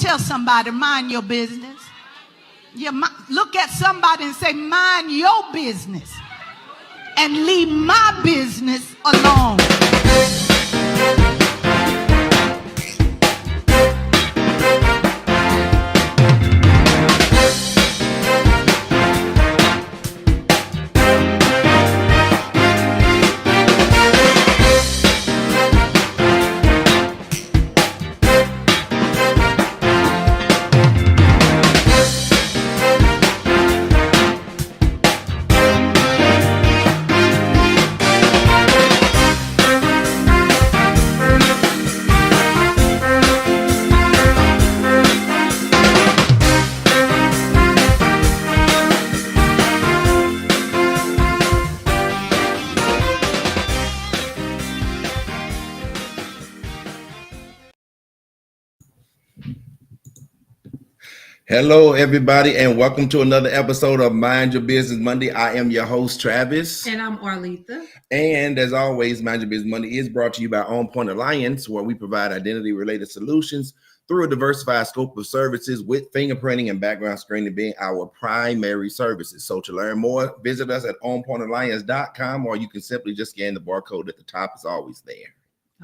Tell somebody, mind your business. Look at somebody and say, mind your business and leave my business alone. Hello, everybody, and welcome to another episode of Mind Your Business Monday. I am your host, Travis. And I'm Arletha. And as always, Mind Your Business Monday is brought to you by On Point Alliance, where we provide identity-related solutions through a diversified scope of services, with fingerprinting and background screening being our primary services. So to learn more, visit us at onpointalliance.com, or you can simply just scan the barcode at the top. It's always there.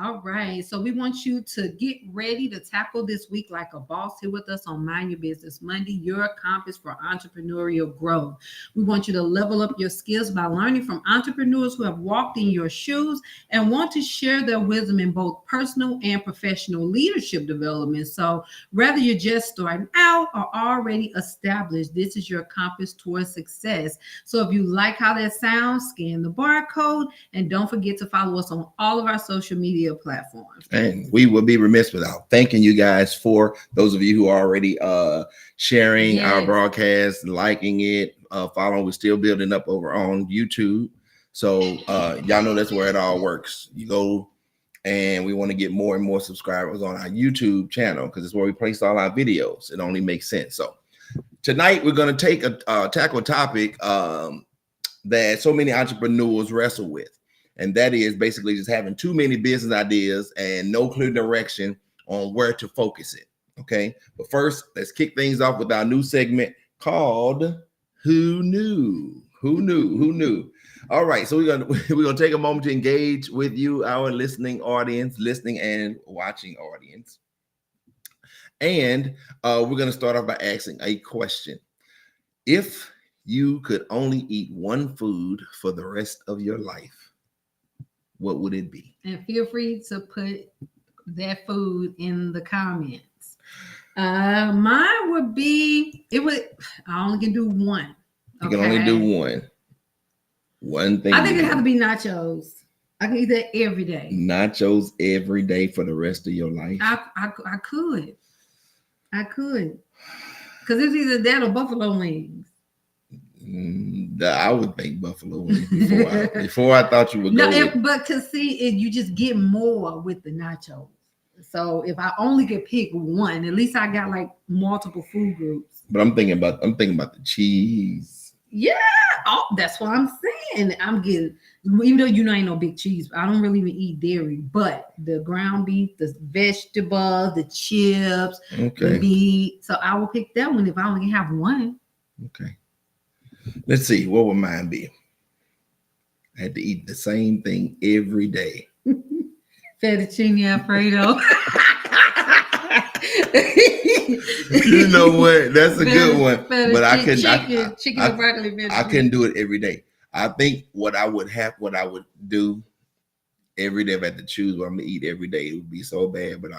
All right. So we want you to get ready to tackle this week like a boss. Here with us on Mind Your Business Monday, your compass for entrepreneurial growth. We want you to level up your skills by learning from entrepreneurs who have walked in your shoes and want to share their wisdom in both personal and professional leadership development. So whether you're just starting out or already established, this is your compass towards success. So if you like how that sounds, scan the barcode and don't forget to follow us on all of our social media platforms. And we will be remiss without thanking you guys for those of you who are already sharing our broadcast, liking it, following. We're still building up over on YouTube. So y'all know that's where it all works. You go, and we want to get more and more subscribers on our YouTube channel because it's where we place all our videos. It only makes sense. So tonight we're going to tackle a topic that so many entrepreneurs wrestle with. And that is basically just having too many business ideas and no clear direction on where to focus it. Okay. But first, let's kick things off with our new segment called Who Knew? Who Knew? Who Knew? All right. So we're gonna take a moment to engage with you, our listening and watching audience. And we're gonna start off by asking a question. If you could only eat one food for the rest of your life, what would it be? And feel free to put that food in the comments. Mine would be, I only can do one. You can only do one thing. I think it'd have to be nachos. I can eat that every day. Nachos every day for the rest of your life? I could. Because it's either that or buffalo wings. I would think buffalo wings before I thought you would go. But to see it, you just get more with the nachos. So if I only could pick one, at least I got like multiple food groups. But I'm thinking about the cheese. Yeah, that's what I'm saying. I'm getting, even though I ain't no big cheese, I don't really even eat dairy. But the ground beef, the vegetables, the chips, the meat. So I will pick that one if I only have one. Okay. Let's see, what would mine be? I had to eat the same thing every day. Fettuccine Alfredo. You know what? That's a good one. But I couldn't. Chicken and broccoli. I couldn't do it every day. I think what I would do every day if I had to choose what I'm gonna eat every day, it would be so bad. But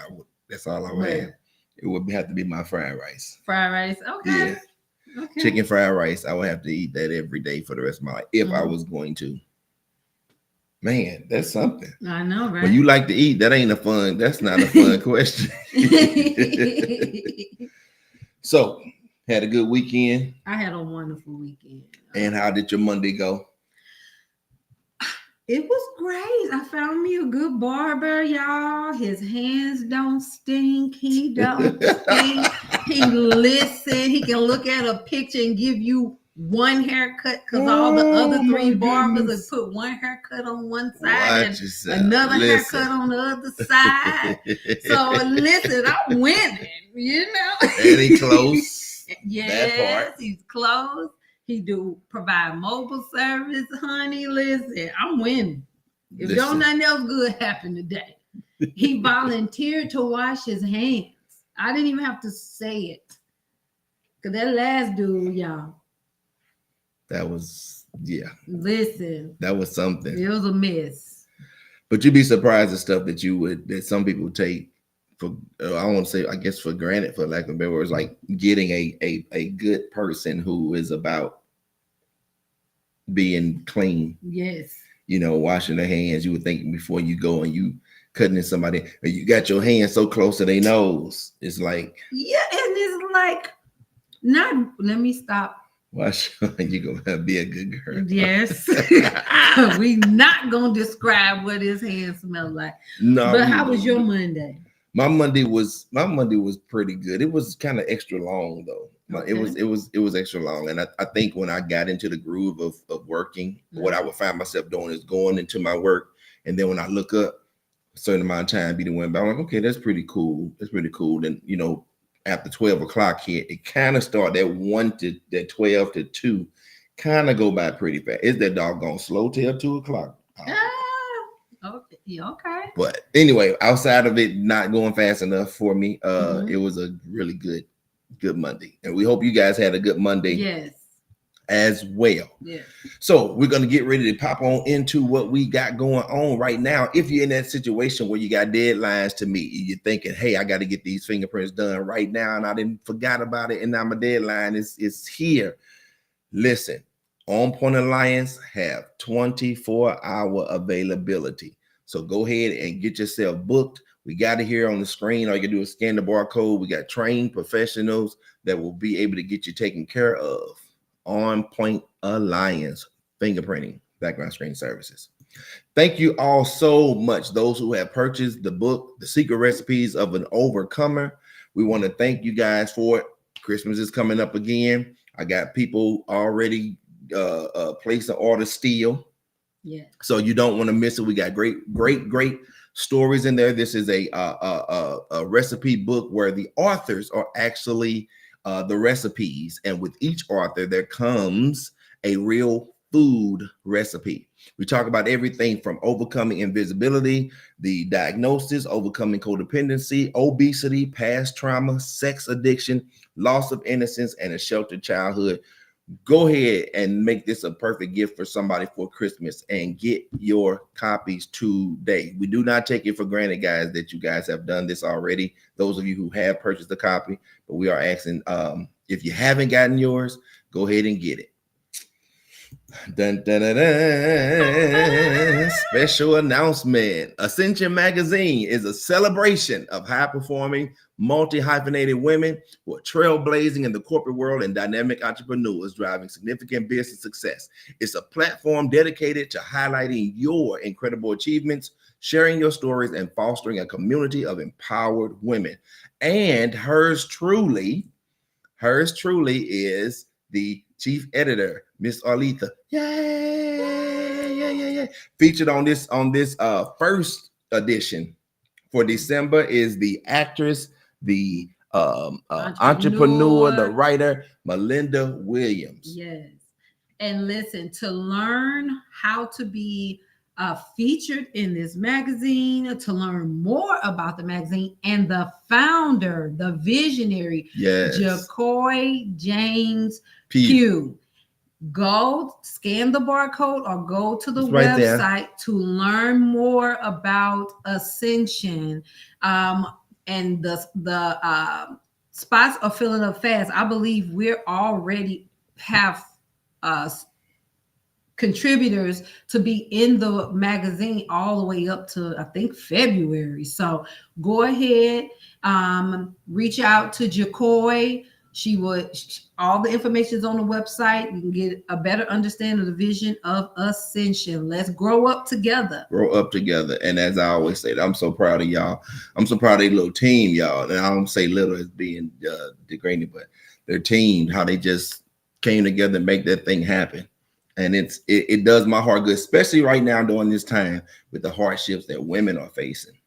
that's all I would have. It would have to be my fried rice. Fried rice. Okay. Yeah. Okay. Chicken fried rice. I would have to eat that every day for the rest of my life if I was going to. Man, that's something. I know, right? When you like to eat, that's not a fun question. So, had a good weekend? I had a wonderful weekend. And how did your Monday go? It was great. I found me a good barber, y'all. His hands don't stink. He don't stink. He listen. He can look at a picture and give you one haircut because all the other 3 barbers have put one haircut on one side and another haircut on the other side. So listen, I'm winning, you know. And he close. Yes, he's close. He do provide mobile service, honey. Listen, I'm winning. If don't nothing else good happen today. He volunteered to wash his hands. I didn't even have to say it. Cause that last dude, y'all. That was, yeah. Listen. That was something. It was a mess. But you'd be surprised at stuff that some people take for, I don't want to say, I guess for granted, for lack of a better words, like getting a good person who is about being clean. Yes. You know, washing their hands. You would think before you go and you cutting in somebody, or you got your hands so close to their nose. It's like, yeah, and it's like, not, let me stop. Wash, you gonna be a good girl. Yes. We not gonna describe what his hands smell like. No. But how was your Monday? My Monday was pretty good. It was kind of extra long though. Okay. It was extra long. And I think when I got into the groove of working, what I would find myself doing is going into my work. And then when I look up, a certain amount of time be the went by, I'm like, okay, that's pretty cool. That's pretty cool. And you know, after 12 o'clock hit, it kind of started that 12 to 2, kind of go by pretty fast. It's that doggone slow till 2 o'clock. Okay. But anyway, outside of it not going fast enough for me, it was a really good Monday. And we hope you guys had a good Monday. Yes. As well. Yeah. So we're going to get ready to pop on into what we got going on right now. If you're in that situation where you got deadlines to meet, you're thinking, hey, I got to get these fingerprints done right now, and I didn't forgot about it, and now my deadline is here. Listen, On Point Alliance have 24-hour availability. So go ahead and get yourself booked. We got it here on the screen. All you can do is scan the barcode. We got trained professionals that will be able to get you taken care of. On Point Alliance fingerprinting background screening services. Thank you all so much. Those who have purchased the book, The Secret Recipes of an Overcomer. We want to thank you guys for it. Christmas is coming up again. I got people already placing orders still. Yeah. So you don't want to miss it. We got great stories in there. This is a recipe book where the authors are actually the recipes, and with each author there comes a real food recipe. We talk about everything from overcoming invisibility, the diagnosis, overcoming codependency, obesity, past trauma, sex addiction, loss of innocence, and a sheltered childhood. Go ahead and make this a perfect gift for somebody for Christmas and get your copies today. We do not take it for granted, guys, that you guys have done this already. Those of you who have purchased a copy, but we are asking, if you haven't gotten yours, go ahead and get it. Dun, dun, dun, dun. Special announcement. Ascension Magazine is a celebration of high-performing, multi-hyphenated women who are trailblazing in the corporate world and dynamic entrepreneurs driving significant business success. It's a platform dedicated to highlighting your incredible achievements, sharing your stories, and fostering a community of empowered women. And hers truly is the chief editor, Miss Arletha. Yay! Featured on this first edition for December is the actress, the entrepreneur, the writer, Melinda Williams. Yes. And listen, to learn how to be featured in this magazine, to learn more about the magazine and the founder, the visionary, yes, Jacoy James Pugh. Go scan the barcode or go to the website to learn more about Ascension. And the spots are filling up fast. I believe we're already have contributors to be in the magazine all the way up to, I think, February. So go ahead, reach out to Jacoy. All the information is on the website. You can get a better understanding of the vision of Ascension. Let's grow up together. Grow up together. And as I always say, I'm so proud of y'all. I'm so proud of their little team, y'all. And I don't say little as being degrading, but their team, how they just came together and make that thing happen. And it does my heart good, especially right now during this time with the hardships that women are facing.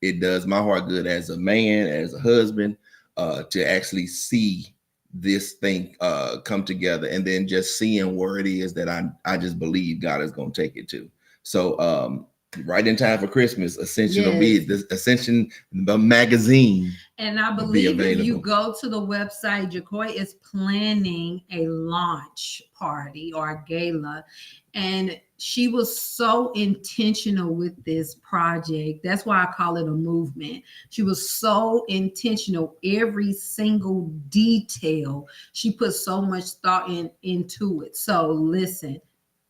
It does my heart good as a man, as a husband, to actually see this thing come together, and then just seeing where it is that I just believe God is going to take it to. So right in time for Christmas, Ascension will be the Ascension, the magazine. And I believe if you go to the website, Jacoy is planning a launch party or a gala. And she was so intentional with this project. That's why I call it a movement. She was so intentional. Every single detail, she put so much thought into it. So listen,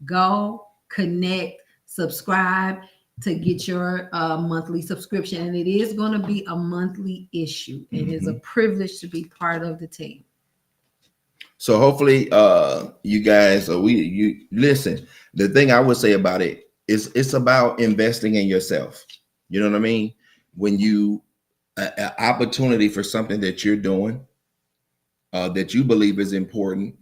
go, connect, subscribe to get your monthly subscription. And it is going to be a monthly issue. It is a privilege to be part of the team. So hopefully you guys, you listen. The thing I would say about it is it's about investing in yourself. You know what I mean? When you an opportunity for something that you're doing that you believe is important,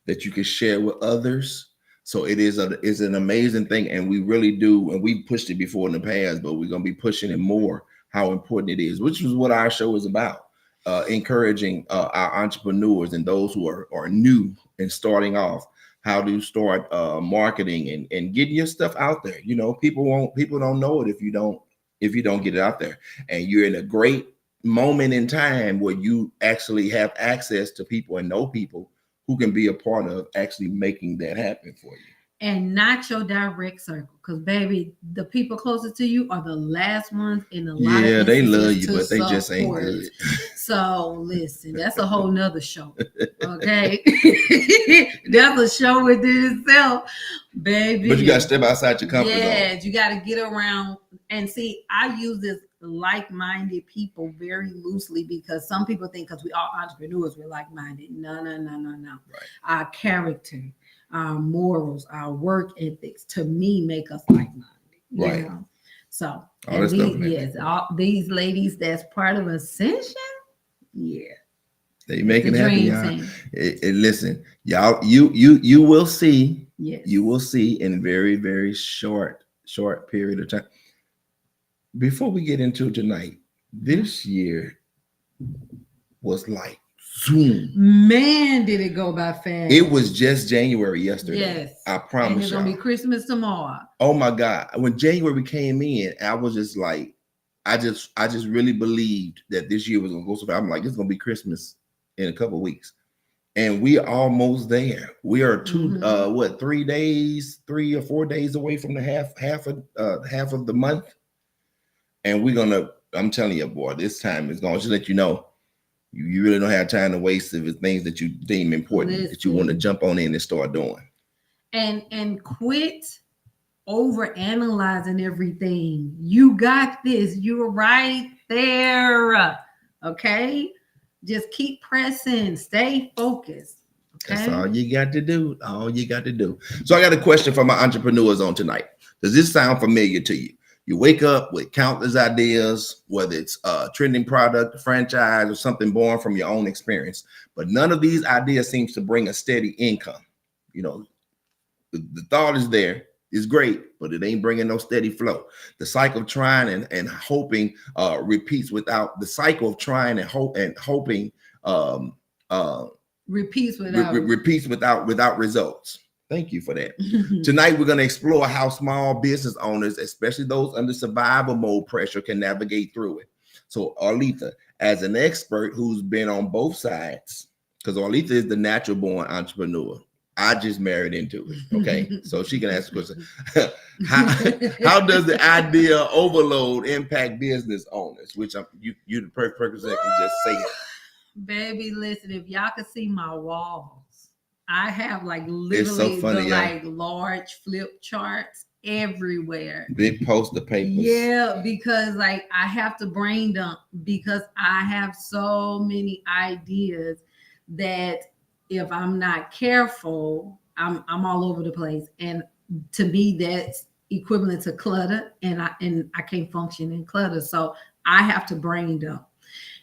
that you can share with others. So it is an amazing thing, and we really do, and we pushed it before in the past, but we're gonna be pushing it more. How important it is, which is what our show is about. Encouraging our entrepreneurs and those who are new and starting off, how to start marketing and getting your stuff out there. You know, people don't know it if you don't get it out there. And you're in a great moment in time where you actually have access to people and know people who can be a part of actually making that happen for you. And not your direct circle, because baby, the people closest to you are the last ones in a lot of they love you, but they just ain't good. So listen, that's a whole nother show. Okay. That's a show within itself, baby. But you gotta step outside your comfort zone. Yes, you gotta get around and see. I use this like-minded people very loosely because some people think because we are entrepreneurs, we're like-minded. No. Right. Our character, our morals, our work ethics, to me, make us like-minded. Right. You know? So, all these ladies that's part of Ascension, they make it happen, y'all. Listen, y'all, you will see. Yes. You will see in very, very short period of time. Before we get into tonight, this year was like zoom. Man, did it go by fast. It was just January yesterday. Yes. I promise you. And it's going to be Christmas tomorrow. Oh my God. When January came in, I was just like, I just really believed that this year was going to go so fast. I'm like, it's going to be Christmas in a couple of weeks. And we are almost there. We are 3 or 4 days away from the half of the month. And I'm telling you, boy, this time is going to let you know, you really don't have time to waste if it's things that you deem important, that you want to jump on in and start doing. And quit over-analyzing everything. You got this. You're right there. Okay? Just keep pressing. Stay focused. Okay? That's all you got to do. So I got a question for my entrepreneurs on tonight. Does this sound familiar to you? You wake up with countless ideas, whether it's a trending product, a franchise, or something born from your own experience, but none of these ideas seems to bring a steady income. You know, the thought is there, it's great, but it ain't bringing no steady flow. The cycle of trying and hoping repeats without hoping repeats without results. Thank you for that. Tonight, we're going to explore how small business owners, especially those under survival mode pressure, can navigate through it. So Arletha, as an expert who's been on both sides, because Arletha is the natural born entrepreneur. I just married into it. Okay. So she can ask the question. How does the idea overload impact business owners? Which you're the perfect person that can just say it. Baby, listen, if y'all could see my walls, I have like literally like large flip charts everywhere. Big poster papers. Yeah, because like I have to brain dump because I have so many ideas that if I'm not careful, I'm all over the place. And to me, that's equivalent to clutter, and I can't function in clutter. So I have to brain dump.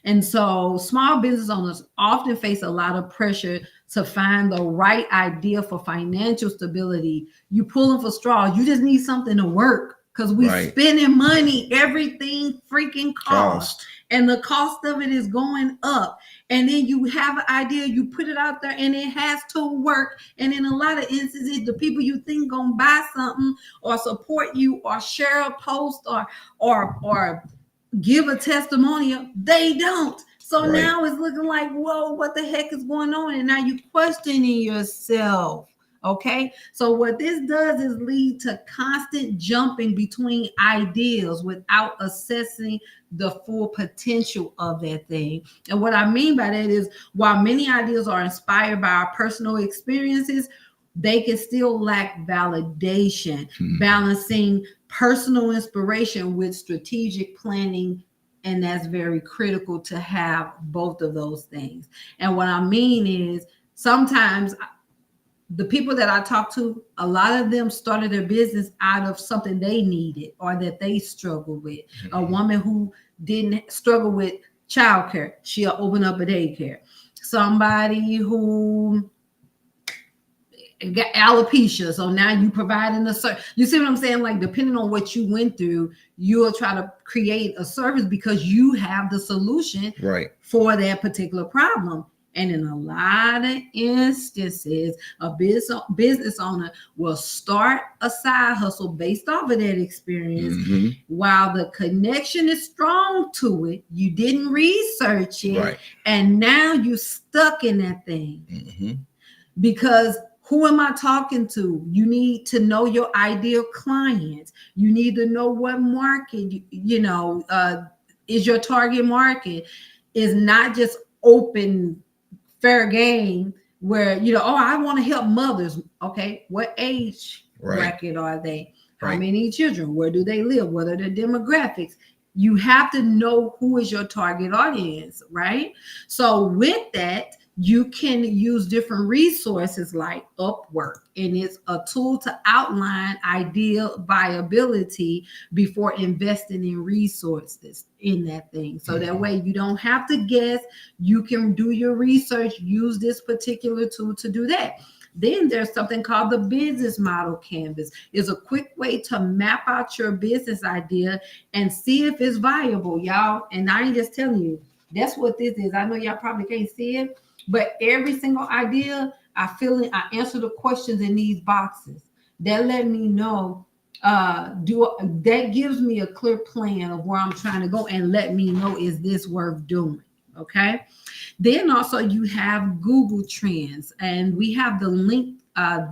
And so small business owners often face a lot of pressure to find the right idea for financial stability. You pulling for straws. You just need something to work because we spending money. Everything freaking costs. And the cost of it is going up. And then you have an idea, you put it out there, and it has to work. And in a lot of instances, the people you think gonna buy something or support you or share a post or give a testimonial, they don't. So now it's looking like, whoa, what the heck is going on? And now you're questioning yourself. Okay, so what this does is lead to constant jumping between ideas without assessing the full potential of that thing. And what I mean by that is, while many ideas are inspired by our personal experiences, they can still lack validation, balancing personal inspiration with strategic planning. And that's very critical to have both of those things. And what I mean is, sometimes the people that I talk to, a lot of them started their business out of something they needed or that they struggled with. A woman who didn't struggle with childcare, she'll open up a daycare. Somebody who got alopecia, so now you providing a service. You see what I'm saying? Like, depending on what you went through, you'll try to create a service because you have the solution for that particular problem. And in a lot of instances, a business owner will start a side hustle based off of that experience. While the connection is strong to it, you didn't research it, and now you're stuck in that thing. Because who am I talking to? You need to know your ideal clients. You need to know what market, is your target market. Is not just open fair game where, I want to help mothers. Okay, what age bracket are they? How many children? Where do they live? What are their demographics? You have to know who is your target audience, right? So with that, you can use different resources like Upwork, and it's a tool to outline ideal viability before investing in resources in that thing. So that way you don't have to guess. You can do your research, use this particular tool to do that. Then there's something called the business model canvas. It's a quick way to map out your business idea and see if it's viable, y'all. And I ain't just telling you, that's what this is. I know y'all probably can't see it, but every single idea, I answer the questions in these boxes. That let me know, that gives me a clear plan of where I'm trying to go and let me know, is this worth doing? Okay. Then also you have Google Trends, and we have the link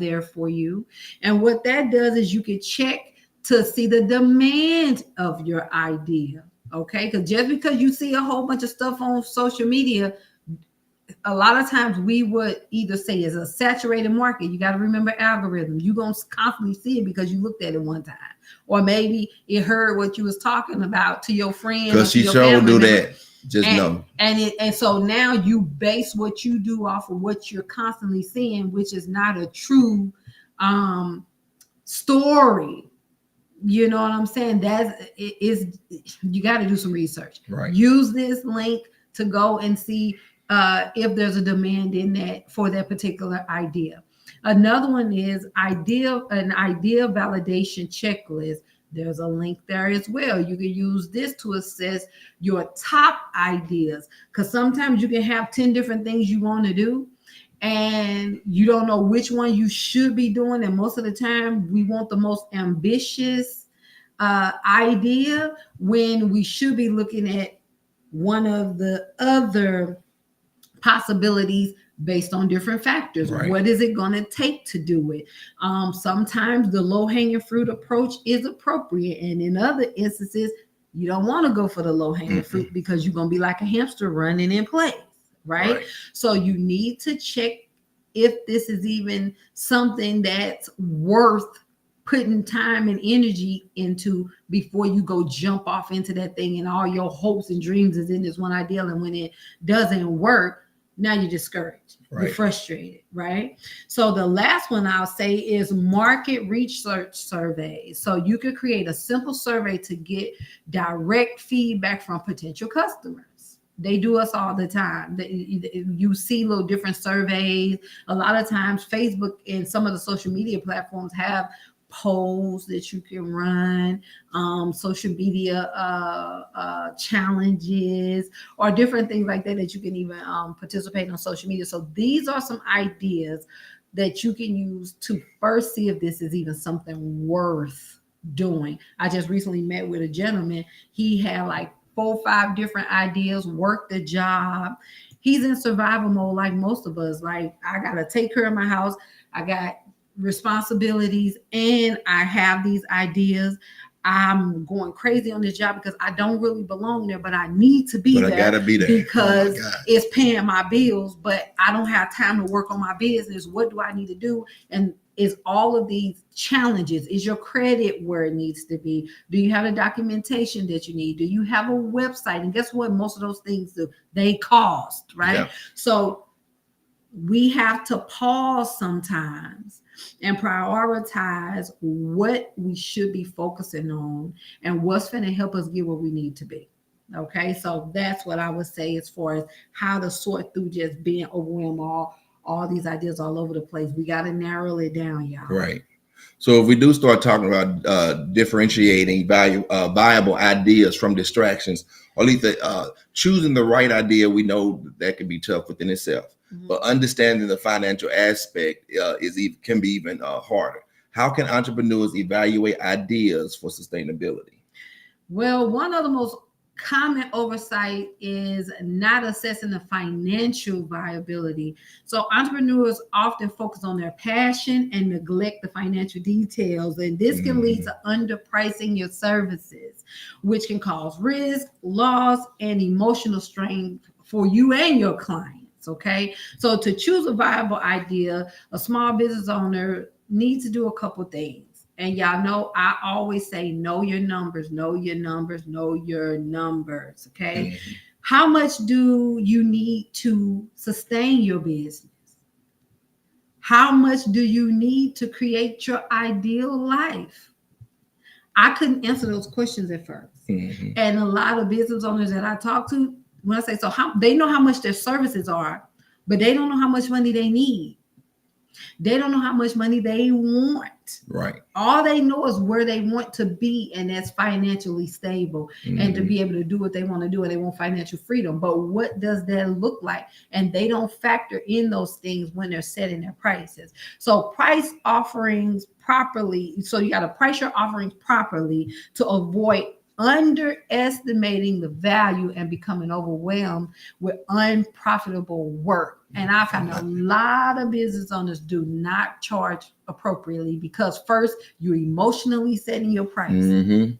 there for you. And what that does is you can check to see the demand of your idea. Okay. Because just because you see a whole bunch of stuff on social media, a lot of times we would either say it's a saturated market. You got to remember algorithms. You're going to constantly see it because you looked at it one time. Or maybe it heard what you was talking about to your friend. Because she sure do that. Just know. And so now you base what you do off of what you're constantly seeing, which is not a true story. You know what I'm saying? You got to do some research. Right. Use this link to go and see if there's a demand in that for that particular idea. Another one is an idea validation checklist. There's a link there as well. You can use this to assess your top ideas, because sometimes you can have 10 different things you want to do and you don't know which one you should be doing. And most of the time we want the most ambitious idea when we should be looking at one of the other possibilities based on different factors. Right. What is it going to take to do it? Sometimes the low-hanging fruit approach is appropriate, and in other instances you don't want to go for the low-hanging fruit because you're going to be like a hamster running in place, right? So you need to check if this is even something that's worth putting time and energy into before you go jump off into that thing and all your hopes and dreams is in this one idea, and when it doesn't work, now you're discouraged, you're frustrated, right? So the last one I'll say is market research surveys. So you could create a simple survey to get direct feedback from potential customers. They do us all the time. You see little different surveys. A lot of times Facebook and some of the social media platforms have polls that you can run, social media challenges, or different things like that you can even participate on social media. So these are some ideas that you can use to first see if this is even something worth doing. I just recently met with a gentleman. He had like 4 or 5 different ideas, worked the job. He's in survival mode like most of us. Like, I gotta take care of my house, I got responsibilities, and I have these ideas. I'm going crazy on this job because I don't really belong there, but I need to be there. I gotta be there because it's paying my bills, but I don't have time to work on my business. What do I need to do? And is all of these challenges. Is your credit where it needs to be? Do you have the documentation that you need? Do you have a website? And guess what? Most of those things they cost, right? Yeah. So we have to pause sometimes and prioritize what we should be focusing on and what's going to help us get where we need to be. Okay, so that's what I would say as far as how to sort through just being overwhelmed, all these ideas all over the place. We got to narrow it down, y'all. Right. So if we do start talking about differentiating viable ideas from distractions, or at least choosing the right idea, we know that can be tough within itself. Mm-hmm. But understanding the financial aspect can be even harder. How can entrepreneurs evaluate ideas for sustainability? Well, one of the most common oversight is not assessing the financial viability. So entrepreneurs often focus on their passion and neglect the financial details. And this can lead to underpricing your services, which can cause risk, loss, and emotional strain for you and your clients. Okay. So to choose a viable idea, a small business owner needs to do a couple things. And y'all know I always say, know your numbers, know your numbers, know your numbers. Okay. Mm-hmm. How much do you need to sustain your business? How much do you need to create your ideal life? I couldn't answer those questions at first. Mm-hmm. And a lot of business owners that I talk to, when I say so, they know how much their services are, but they don't know how much money they need. They don't know how much money they want. Right. All they know is where they want to be, and that's financially stable, and to be able to do what they want to do, and they want financial freedom. But what does that look like? And they don't factor in those things when they're setting their prices. So price offerings properly. So you got to price your offerings properly to avoid underestimating the value and becoming overwhelmed with unprofitable work. And I found a lot of business owners do not charge appropriately because first, you're emotionally setting your price. Mm-hmm.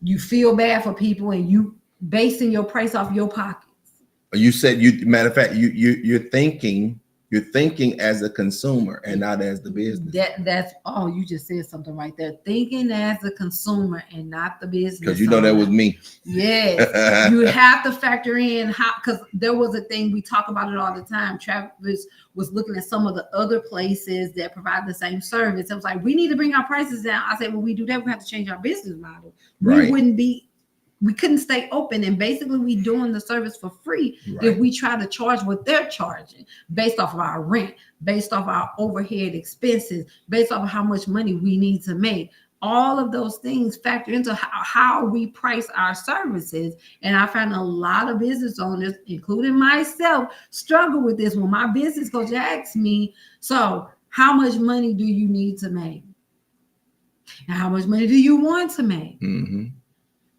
You feel bad for people and you basing your price off your pockets. You said matter of fact, you're thinking as a consumer and not as the business. That's you just said something right there. Thinking as a consumer and not the business. Because you know that was me. Yes. You have to factor in because there was a thing, we talk about it all the time. Travis was looking at some of the other places that provide the same service. It was like, we need to bring our prices down. I said, when we do that, we have to change our business model. Right. We couldn't stay open, and basically we doing the service for free. Right. If we try to charge what they're charging based off of our rent, based off our overhead expenses, based off of how much money we need to make. All of those things factor into how we price our services. And I find a lot of business owners, including myself, struggle with this. When my business coach asks me, so how much money do you need to make? And how much money do you want to make? Mm-hmm.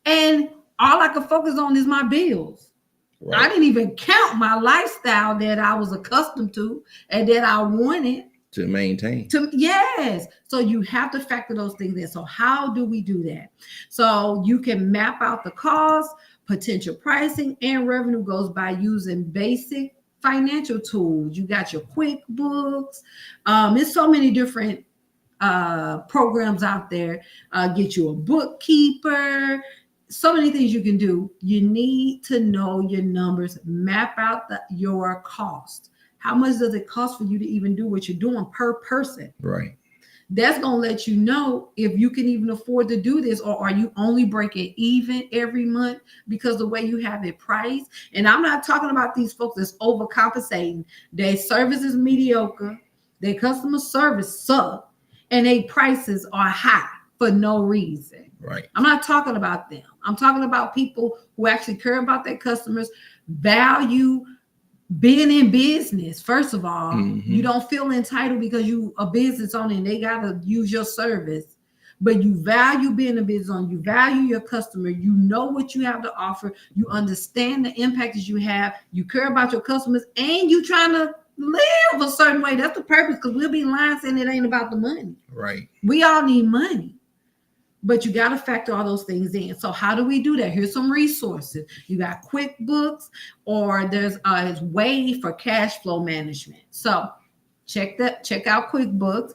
And all I could focus on is my bills. Right. I didn't even count my lifestyle that I was accustomed to and that I wanted to maintain. Yes. So you have to factor those things in. So how do we do that? So you can map out the cost, potential pricing, and revenue goals by using basic financial tools. You got your QuickBooks. There's so many different programs out there. Get you a bookkeeper. So many things you can do. You need to know your numbers, map out your cost. How much does it cost for you to even do what you're doing per person? Right. That's going to let you know if you can even afford to do this, or are you only breaking even every month because the way you have it priced. And I'm not talking about these folks that's overcompensating. Their service is mediocre, their customer service sucks, and their prices are high for no reason. Right. I'm not talking about them. I'm talking about people who actually care about their customers, value being in business. First of all, you don't feel entitled because you a business owner and they gotta use your service, but you value being a business owner. You value your customer. You know what you have to offer. You understand the impact that you have. You care about your customers, and you trying to live a certain way. That's the purpose. Because we'll be lying saying it ain't about the money. Right. We all need money. But you got to factor all those things in. So how do we do that? Here's some resources. You got QuickBooks, or there's a way for cash flow management. So check out QuickBooks.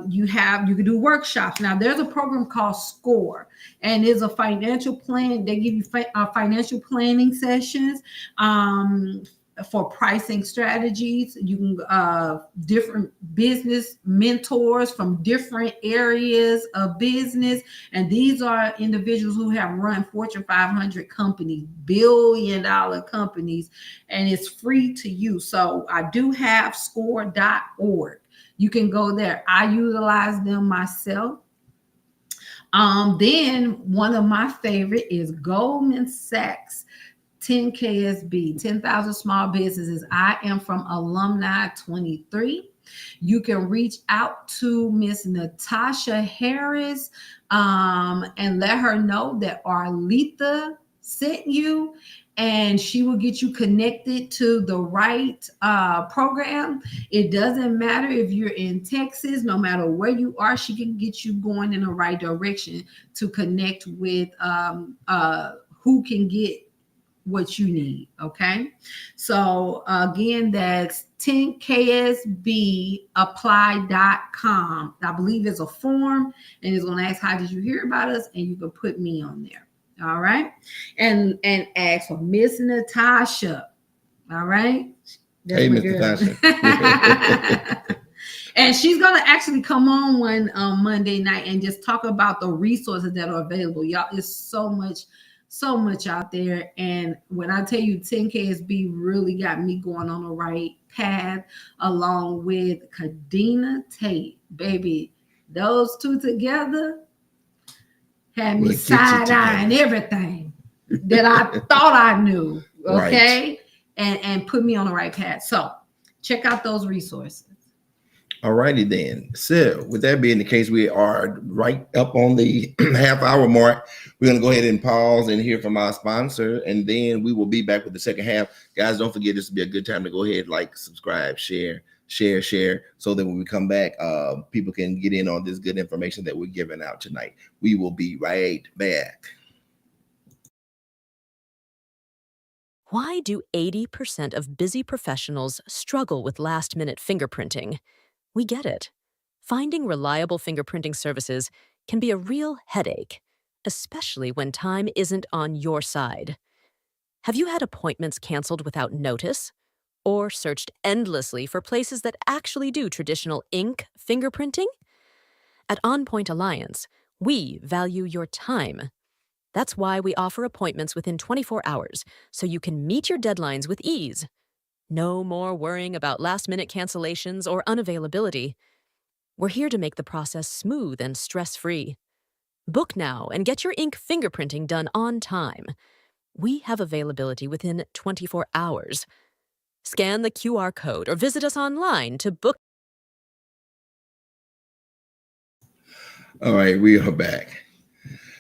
You can do workshops. Now there's a program called SCORE, and it's a financial plan. They give you financial planning sessions. For pricing strategies. You can different business mentors from different areas of business, and these are individuals who have run Fortune 500 companies, billion-dollar companies, and it's free to use. So I do have score.org. You can go there. I utilize them myself. Then one of my favorite is Goldman Sachs 10KSB, 10,000 Small Businesses. I am from Alumni 23. You can reach out to Miss Natasha Harris and let her know that Arletha sent you, and she will get you connected to the right program. It doesn't matter if you're in Texas, no matter where you are, she can get you going in the right direction to connect with who can get what you need. Okay. So again, that's 10ksbapply.com. I believe it's a form, and it's going to ask, how did you hear about us? And you can put me on there. All right. And ask for Miss Natasha. All right. That's hey, Miss Natasha. And she's going to actually come on one Monday night and just talk about the resources that are available. Y'all, it's so much out there. And when I tell you 10KSB really got me going on the right path, along with Kadena Tate, baby, those two together had me side-eyeing everything that I thought I knew. Okay. Right. And put me on the right path. So check out those resources. All righty then. So with that being the case, we are right up on the half hour mark. We're going to go ahead and pause and hear from our sponsor, and then we will be back with the second half. Guys, don't forget, this will be a good time to go ahead, like, subscribe, share, so that when we come back, people can get in on this good information that we're giving out tonight. We will be right back. Why do 80% of busy professionals struggle with last-minute fingerprinting? We get it. Finding reliable fingerprinting services can be a real headache, especially when time isn't on your side. Have you had appointments canceled without notice? Or searched endlessly for places that actually do traditional ink fingerprinting? At OnPoint Alliance, we value your time. That's why we offer appointments within 24 hours, so you can meet your deadlines with ease. No more worrying about last-minute cancellations or unavailability. We're here to make the process smooth and stress-free. Book now and get your ink fingerprinting done on time. We have availability within 24 hours. Scan the QR code or visit us online to book. All right, we are back.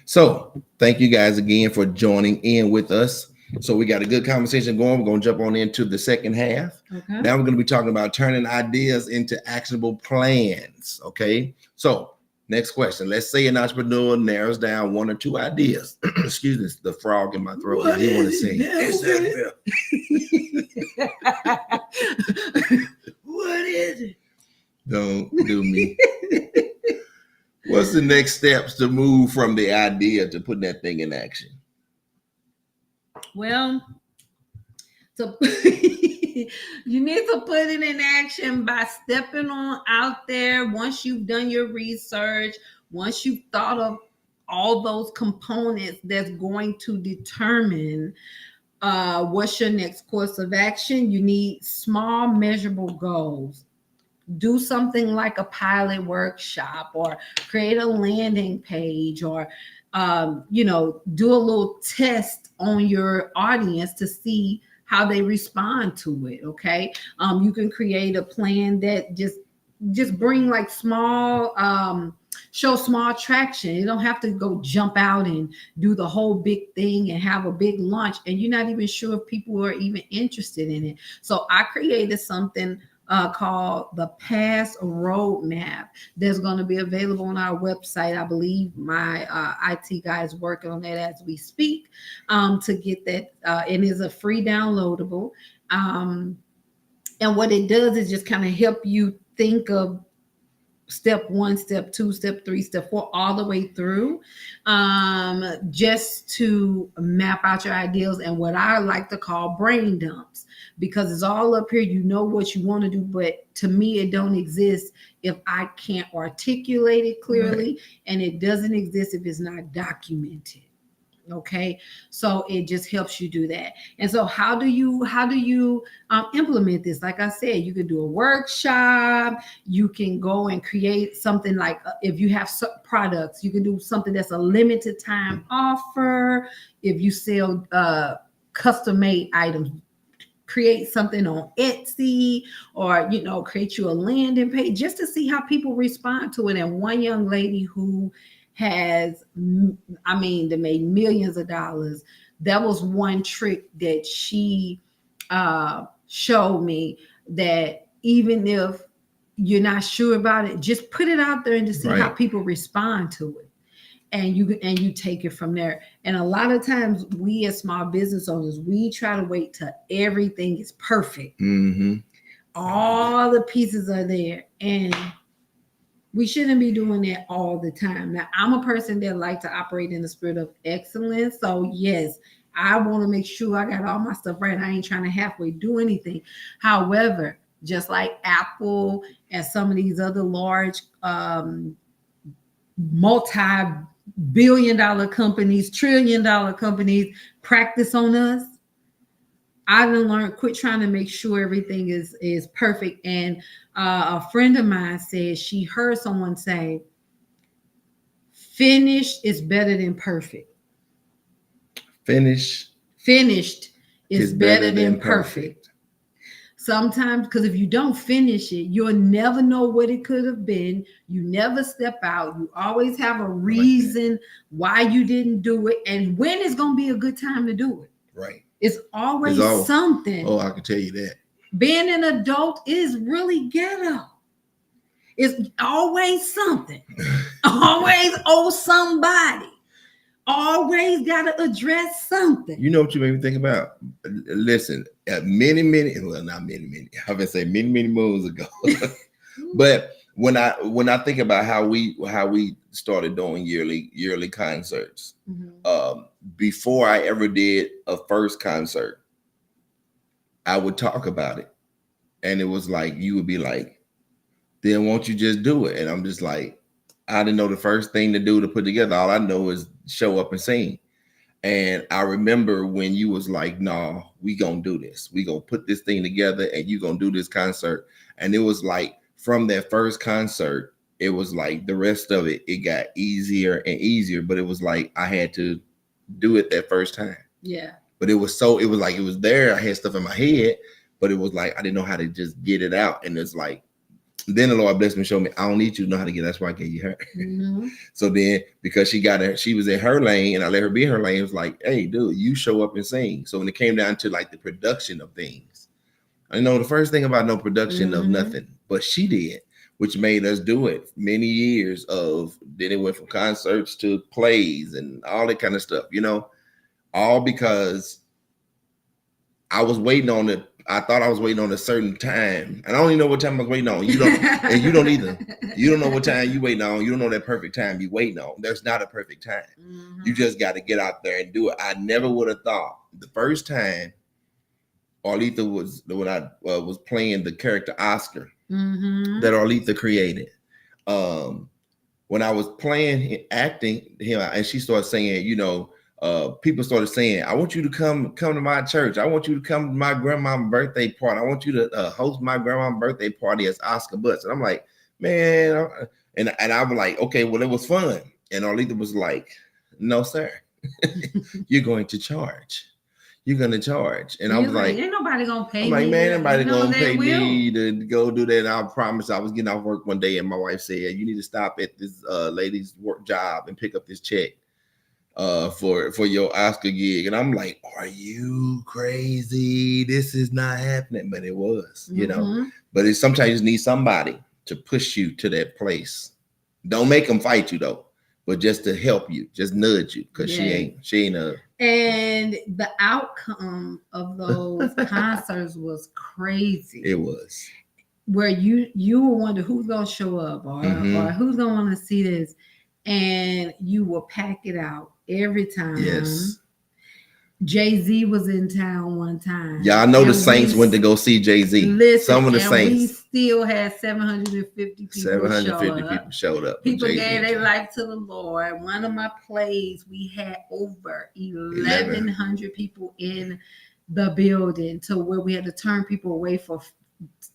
So thank you guys again for joining in with us. So we got a good conversation going. We're going to jump on into the second half. Okay. Now we're going to be talking about turning ideas into actionable plans. Okay. So next question. Let's say an entrepreneur narrows down one or two ideas. Excuse me, the frog in my throat. I didn't want to say What is it? Don't do me. What's the next steps to move from the idea to putting that thing in action? Well, to you need to put it in action by stepping on out there. Once you've done your research, once you've thought of all those components that's going to determine what's your next course of action, you need small measurable goals. Do something like a pilot workshop, or create a landing page, or do a little test on your audience to see how they respond to it. Okay. You can create a plan that just bring like small show small traction. You don't have to go jump out and do the whole big thing and have a big launch, and you're not even sure if people are even interested in it. So I created something called the Pass Roadmap that's going to be available on our website. I believe my IT guy is working on that as we speak to get that. It is a free downloadable. And what it does is just kind of help you think of step 1, step 2, step 3, step 4, all the way through, just to map out your ideas and what I like to call brain dumps, because it's all up here. You know what you want to do, but to me, it don't exist if I can't articulate it clearly, right. And it doesn't exist if it's not documented. Okay, so it just helps you do that. And so how do you implement this? Like I said, you could do a workshop. You can go and create something like, if you have products, you can do something that's a limited time offer. If you sell custom made items, create something on Etsy, or create you a landing page just to see how people respond to it. And one young lady who that made millions of dollars. That was one trick that she showed me, that even if you're not sure about it, just put it out there and just see how people respond to it. And you take it from there. And a lot of times we as small business owners, we try to wait till everything is perfect. Mm-hmm. All the pieces are there, and we shouldn't be doing that all the time. Now, I'm a person that like to operate in the spirit of excellence. So yes, I want to make sure I got all my stuff right. I ain't trying to halfway do anything. However, just like Apple and some of these other large multi-billion-dollar companies, trillion-dollar companies practice on us, I've learned, quit trying to make sure everything is perfect. And a friend of mine said she heard someone say, finished is better than perfect. Finished is better than perfect. Sometimes, because if you don't finish it, you'll never know what it could have been. You never step out. You always have a reason why you didn't do it, and when is going to be a good time to do it. Right. It's always something. Oh, I can tell you that. Being an adult is really ghetto. It's always something. Always owe somebody. Always got to address something. You know what you made me think about? Listen, many moons ago. But when I think about how we started doing yearly concerts, before I ever did a first concert, I would talk about it, and it was like, you would be like, then won't you just do it? And I'm just like, I didn't know the first thing to do to put together. All I know is show up and sing. And I remember when you was like, no, we gonna do this. We gonna put this thing together, and you gonna do this concert. And it was like, from that first concert, it was like the rest of it got easier and easier. But it was like I had to do it that first time. Yeah. But it was like it was there. I had stuff in my head, but it was like I didn't know how to just get it out. And it's like, then the Lord blessed me, showed me, I don't need you to know how to get it. That's why I gave you her. Mm-hmm. So then, because she was in her lane, and I let her be in her lane, it was like, hey, dude, you show up and sing. So when it came down to like the production of things, I know the first thing about no production of nothing, but she did, which made us do it. Many years of, then it went from concerts to plays and all that kind of stuff, all because I was waiting on it. I thought I was waiting on a certain time, and I don't even know what time I was waiting on. You don't, and you don't either. You don't know what time you waiting on. You don't know that perfect time you waiting on. There's not a perfect time. Mm-hmm. You just got to get out there and do it. I never would have thought the first time Arletha was when I was playing the character Oscar Mm-hmm. that Arletha created. When I was playing acting him, and she started saying, you know, people started saying, I want you to come to my church. I want you to come to my grandma's birthday party. I want you to host my grandma's birthday party as Oscar Butts. And I'm like, man, and I was like, okay, well, it was fun. And Arletha was like, no, sir, you're going to charge. You're gonna charge. And I was like, ain't nobody gonna pay I'm me. like, man, nobody You know, gonna pay will. me to go do that. And I promise I was getting off work one day and my wife said, you need to stop at this lady's work job and pick up this check for your Oscar gig. And I'm like, are you crazy? This is not happening. But it was, you know. But it's sometimes you just need somebody to push you to that place. Don't make them fight you though, but just to help you, just nudge you, because she ain't a. And the outcome of those concerts was crazy. It was. Where you will wonder who's gonna show up or who's gonna want to see this, and you will pack it out every time. Yes. Jay-Z was in town one time. Y'all know the Saints went to go see Jay-Z. Listen, some of the Saints. We still had 750 people. 750 people showed up. People gave their life to the Lord. One of my plays, we had over 1,100 people in the building, to where we had to turn people away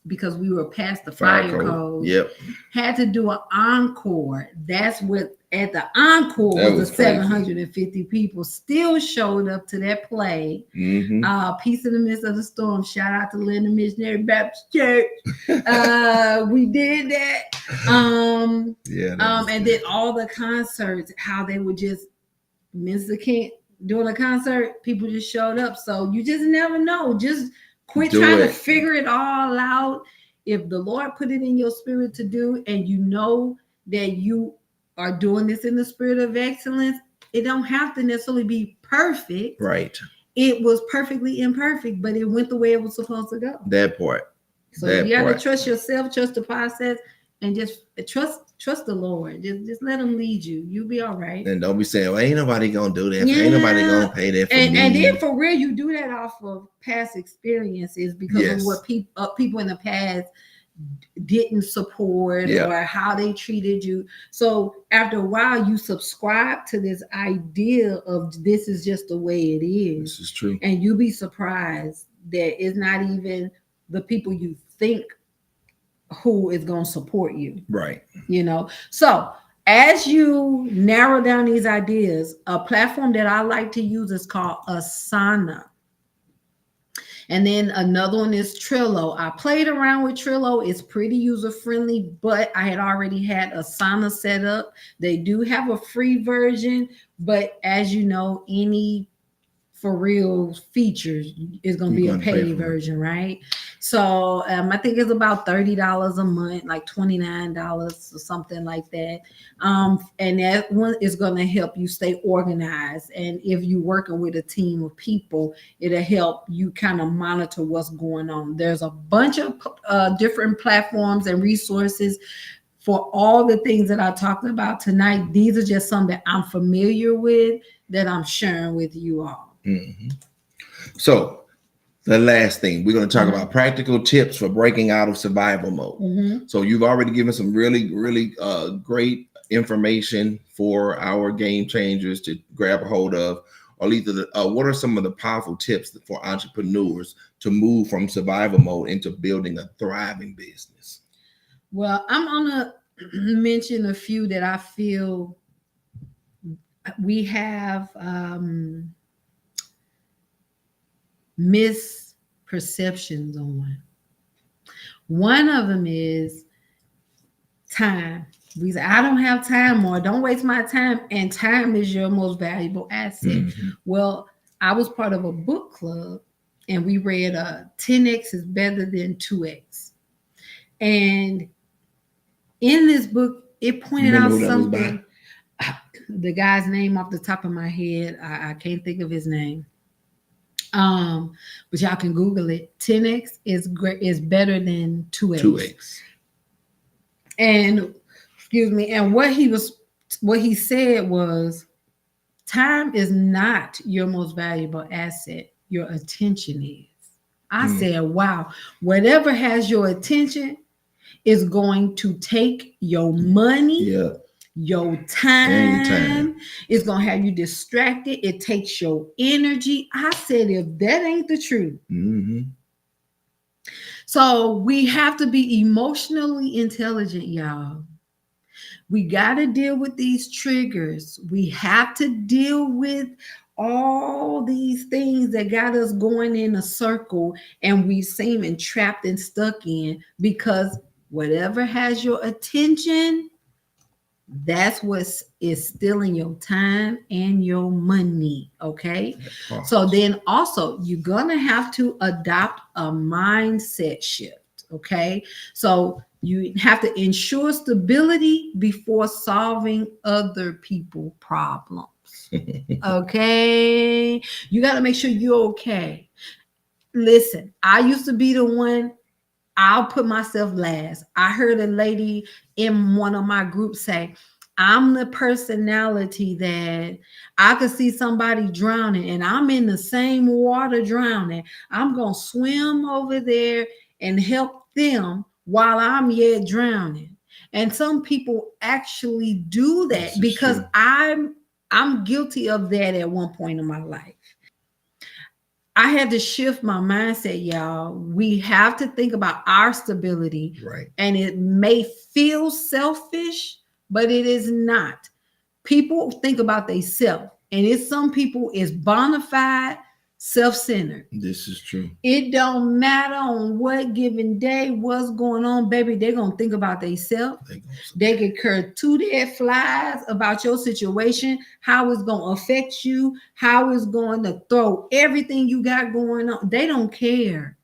because we were past the fire code. Yep. Had to do an encore. That's what at the encore was the 750 people still showed up to that play. Peace in the midst of the storm. Shout out to Linda Missionary Baptist Church. We did that. And then all the concerts, how they would just Mr. King doing a concert, people just showed up. So you just never know. Just quit trying to figure it all out. If the Lord put it in your spirit to do, and you know that you are doing this in the spirit of excellence, it don't have to necessarily be perfect. Right. It was perfectly imperfect, but it went the way it was supposed to go. That part. So you have to trust yourself, trust the process, and just trust the Lord. Just let him lead you. You'll be all right. And don't be saying, well, ain't nobody gonna do that. Ain't nobody gonna pay that for me. And then for real, you do that off of past experiences because of what people in the past didn't support or how they treated you. So after a while, you subscribe to this idea of this is just the way it is. This is true. And you'll be surprised that it's not even the people you think who is going to support you. Right. You know, so as you narrow down these ideas, a platform that I like to use is called Asana. And then another one is Trello. I played around with Trello. It's pretty user-friendly, but I had already had Asana set up. They do have a free version, but as you know, any for real features is going to be a paid version, right? So I think it's about $30 a month, like $29 or something like that. And that one is going to help you stay organized. And if you're working with a team of people, it'll help you kind of monitor what's going on. There's a bunch of different platforms and resources for all the things that I talked about tonight. These are just some that I'm familiar with that I'm sharing with you all. So the last thing we're going to talk about practical tips for breaking out of survival mode. So you've already given some really great information for our game changers to grab a hold of. Arletha, what are some of the powerful tips for entrepreneurs to move from survival mode into building a thriving business? Well, I'm gonna mention a few that I feel we have misperceptions on. One of them is time. We say, I don't have time, or don't waste my time. And time is your most valuable asset. Well, I was part of a book club and we read 10x is better than 2x. And in this book, it pointed out something. The guy's name off the top of my head, I can't think of his name. But y'all can Google it. 10x is better than 2x. And and what he said was, time is not your most valuable asset. Your attention is. I said, wow, whatever has your attention is going to take your money, your time. It's going to have you distracted. It takes your energy. I said, if that ain't the truth. So we have to be emotionally intelligent, y'all. We got to deal with these triggers. We have to deal with all these things that got us going in a circle and we seem entrapped and stuck in, because whatever has your attention, that's what is stealing your time and your money. Okay. So then also you're going to have to adopt a mindset shift. Okay. So you have to ensure stability before solving other people's problems. Okay. You got to make sure you're okay. Listen, I used to be the one, I'll put myself last. I heard a lady in one of my groups say, I'm the personality that I could see somebody drowning and I'm in the same water drowning. I'm going to swim over there and help them while I'm yet drowning. And some people actually do that because I'm guilty of that at one point in my life. I had to shift my mindset, y'all. We have to think about our stability. Right. And it may feel selfish, but it is not. People think about themselves. And it's some people is bona fide self-centered. This is true. It don't matter on what given day, what's going on, baby. They're going to think about themselves. They can care two dead flies about your situation, how it's going to affect you, how it's going to throw everything you got going on. They don't care.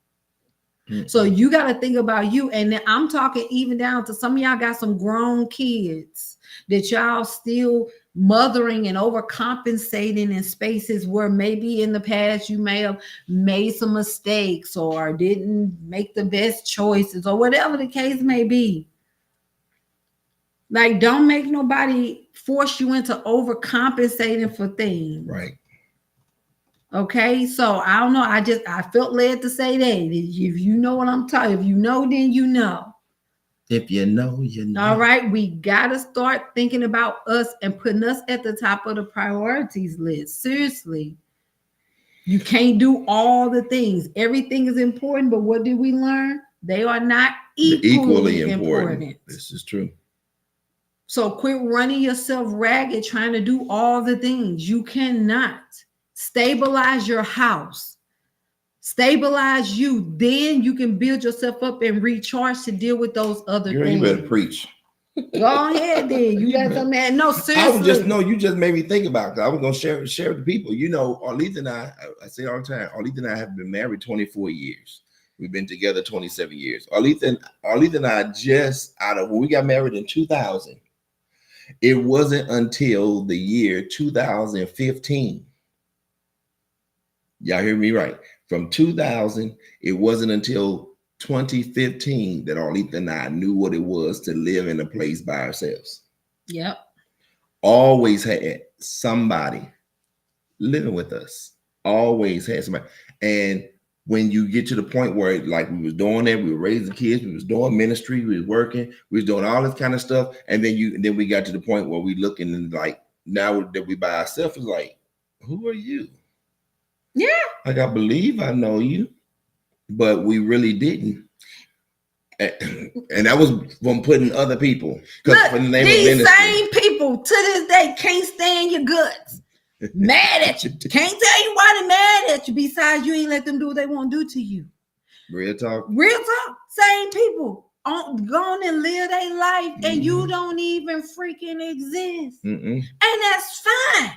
So you got to think about you. And I'm talking even down to some of y'all got some grown kids that y'all still mothering and overcompensating in spaces where maybe in the past you may have made some mistakes or didn't make the best choices or whatever the case may be. Like, don't make nobody force you into overcompensating for things. Right. Okay, so I don't know. I felt led to say that. If you know what I'm talking, if you know, then you know. If you know, you know. All right, we got to start thinking about us and putting us at the top of the priorities list. Seriously. You can't do all the things. Everything is important, but what did we learn? They are not equally important. This is true. So quit running yourself ragged trying to do all the things. You cannot. Stabilize your house. Stabilize you. Then you can build yourself up and recharge to deal with those other things. You better preach. Go ahead then. You got some man. No, seriously. You just made me think about it. I was gonna share with the people. You know, Arletha and I say all the time, Arletha and I have been married 24 years. We've been together 27 years. Arletha and I when we got married in 2000, it wasn't until the year 2015. Y'all hear me right? From 2000, it wasn't until 2015 that Arletha and I knew what it was to live in a place by ourselves. Yep. Always had somebody living with us. Always had somebody. And when you get to the point where like we was doing that, we were raising kids, we was doing ministry, we was working, we was doing all this kind of stuff. And then we got to the point where we looking and like, now that we by ourselves, it's like, who are you? Yeah. Like, I believe I know you, but we really didn't. And that was from putting other people. Look, these same people to this day can't stand your guts. Mad at you. Can't tell you why they're mad at you. Besides, you ain't let them do what they want to do to you. Real talk. Real talk. Same people. Go on and live their life and you don't even freaking exist. And that's fine.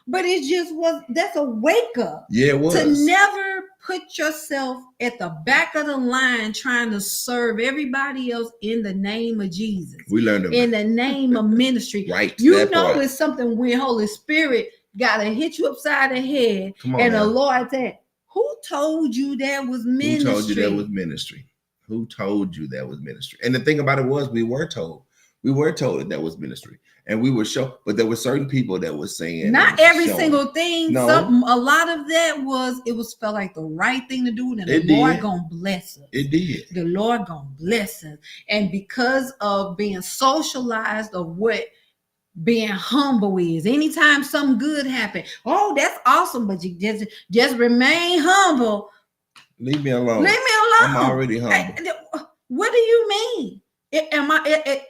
But it just that's a wake up. Yeah, it was. To never put yourself at the back of the line trying to serve everybody else in the name of Jesus. We learned it. In the name of ministry. Right. You know it's something when Holy Spirit got to hit you upside the head. And the Lord said, who told you that was ministry? Who told you that was ministry? Who told you that was ministry? And the thing about it was we were told. We were told that was ministry, and we were show, but there were certain people that were saying not every single thing. No. A lot of that was felt like the right thing to do, and the Lord gonna bless us. It did. The Lord gonna bless us, and because of being socialized of what being humble is, anytime something good happen, oh, that's awesome, but you just remain humble. Leave me alone. Leave me alone. I'm already humble. What do you mean?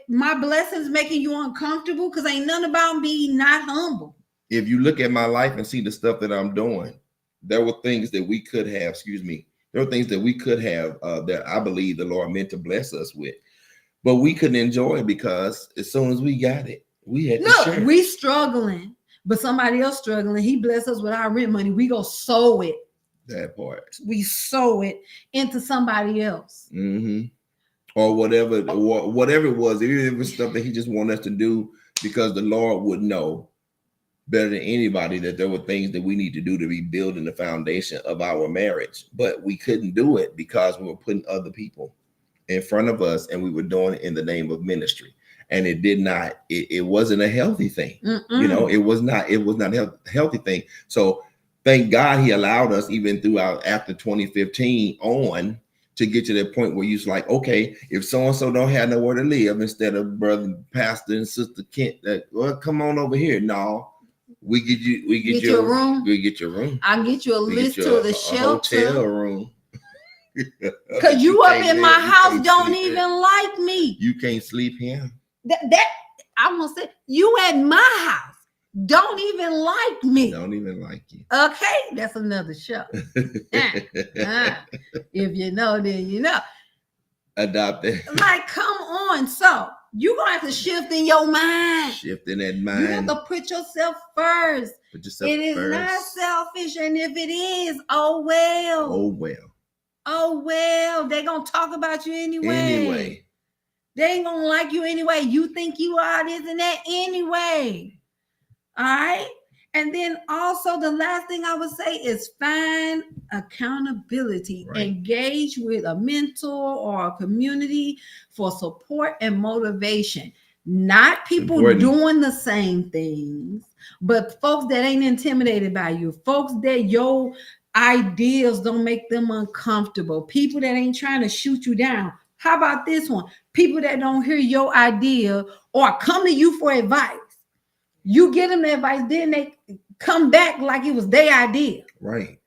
My blessings making you uncomfortable? Because ain't nothing about me not humble. If you look at my life and see the stuff that I'm doing, there were things that we could have, there were things that we could have that I believe the Lord meant to bless us with. But we couldn't enjoy it because as soon as we got it, we had to share. We struggling, but somebody else struggling. He blessed us with our rent money. We go sow it. That part. We sow it into somebody else. Mm-hmm. Or whatever it was. Even if it was stuff that he just wanted us to do because the Lord would know better than anybody that there were things that we need to do to be building the foundation of our marriage. But we couldn't do it because we were putting other people in front of us and we were doing it in the name of ministry. And it wasn't a healthy thing. Mm-mm. It was not a healthy thing. So thank God he allowed us even throughout after 2015 on to get to that point where you're like, okay, if so-and-so don't have nowhere to live, instead of brother, pastor and sister Kent, come on over here. No, we get your room. We get your room. I'll get you a list to the shelter. Hotel room. Because you up in my house don't even like me. You can't sleep here. That I'm gonna say you at my house don't even like me. Don't even like you. Okay, that's another show. If you know, then you know. Adopt it. Like, come on. So you're gonna have to shift in your mind. Shift in that mind. You have to put yourself first. Put yourself It is first. not selfish, and if it is, oh well. Oh well. Oh well. They're gonna talk about you anyway. They ain't gonna like you anyway. You think you are this and that anyway. All right. And then also the last thing I would say is find accountability. Right. Engage with a mentor or a community for support and motivation. Not people doing the same things, but folks that ain't intimidated by you. Folks that your ideas don't make them uncomfortable. People that ain't trying to shoot you down. How about this one? People that don't hear your idea or come to you for advice. You get them the advice, then they come back like it was their idea. Right.